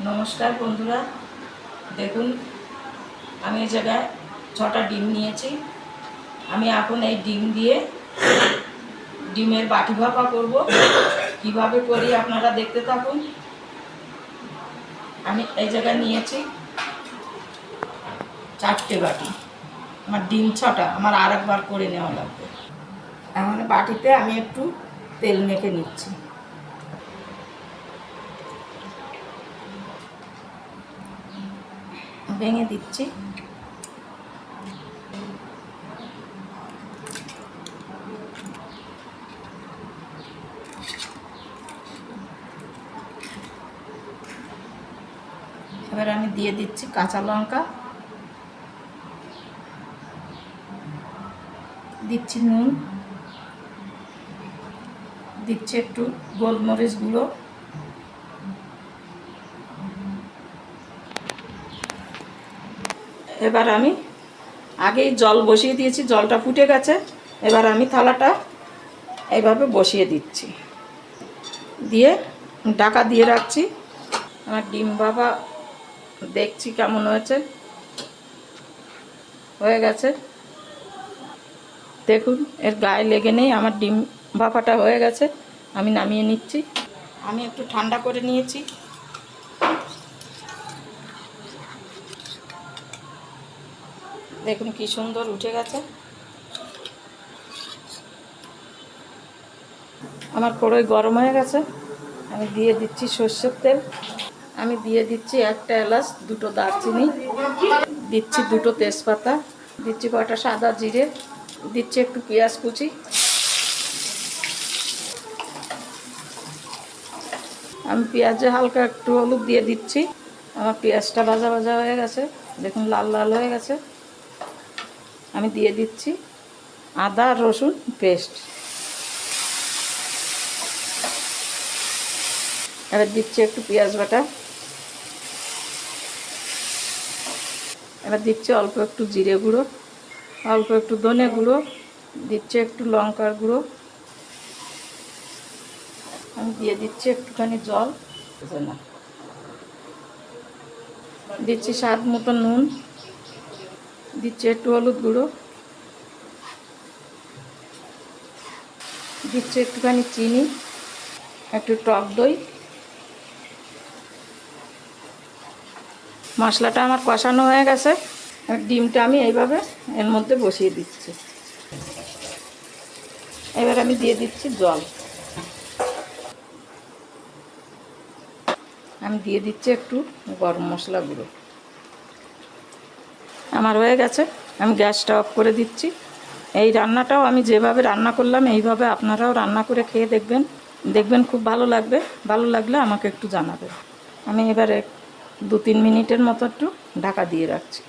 নমস্কার বন্ধুরা, দেখুন আমি এই জায়গায় 6টা ডিম নিয়েছি। আমি এখন এই ডিম দিয়ে ডিমের বাটি ভাপা করব। কিভাবে করি আপনারা দেখতে থাকুন। আমি এই জায়গায় নিয়েছি 4টে বাটি। আমার ডিম 6টা, আমার আরেকবার করে নেওয়া লাগবে। এখন বাটিতে আমি একটু তেল মেখে নিচ্ছি। ভেঙে দিচ্ছি। এবার আমি দিয়ে দিচ্ছি কাঁচা লঙ্কা, দিচ্ছি নুন, দিচ্ছি একটু গোলমরিচ গুঁড়ো, এবার আমি আগেই জল বসিয়ে দিয়েছি, জলটা ফুটে গেছে। এবার আমি থালাটা এইভাবে বসিয়ে দিচ্ছি, দিয়ে ঢাকা দিয়ে রাখছি। আমার ডিম ভাপা দেখছি কেমন হয়েছে। হয়ে গেছে, দেখুন এর গায়ে লেগে নেই। আমার ডিম ভাপাটা হয়ে গেছে, আমি নামিয়ে নিচ্ছি। আমি একটু ঠান্ডা করে নিয়েছি। দেখুন কি সুন্দর উঠে গেছে। আমার কড়াই গরম হয়ে গেছে, আমি দিয়ে দিচ্ছি সর্ষের তেল। আমি দিয়ে দিচ্ছি 1টা এলাচ, 2টো দারচিনি, দিচ্ছি 2টো তেজপাতা, দিচ্ছি কটা সাদা জিরে, দিচ্ছি একটু পেঁয়াজ কুচি। আমি পেঁয়াজে হালকা একটু হলুদ দিয়ে দিচ্ছি। আমার পেঁয়াজটা ভাজা ভাজা হয়ে গেছে, দেখুন লাল লাল হয়ে গেছে। আমি দিয়ে দিচ্ছি আদা রসুন পেস্ট। এবার দিচ্ছি একটু পেঁয়াজ বাটা। এবার দিচ্ছি অল্প একটু জিরে গুঁড়ো, অল্প একটু ধনে গুঁড়ো, দিচ্ছি একটু লঙ্কার গুঁড়ো। আমি দিয়ে দিচ্ছি একটুখানি জল, না দিচ্ছি স্বাদ মতো নুন, দিচ্ছি একটু হলুদ গুঁড়ো, দিচ্ছি একটুখানি চিনি, একটু টক দই। মশলাটা আমার কষানো হয়ে গেছে। ডিমটা আমি এইভাবে এর মধ্যে বসিয়ে দিচ্ছি। এবার আমি দিয়ে দিচ্ছি জল। আমি দিয়ে দিচ্ছি একটু গরম মশলা গুঁড়ো। আমার হয়ে গেছে, আমি গ্যাসটা অফ করে দিচ্ছি। এই রান্নাটাও আমি যেভাবে রান্না করলাম এইভাবে আপনারাও রান্না করে খেয়ে দেখবেন, দেখবেন খুব ভালো লাগবে। ভালো লাগলে আমাকে একটু জানাবেন। আমি এবারে 2-3 মিনিটের মতো একটু ঢাকা দিয়ে রাখছি।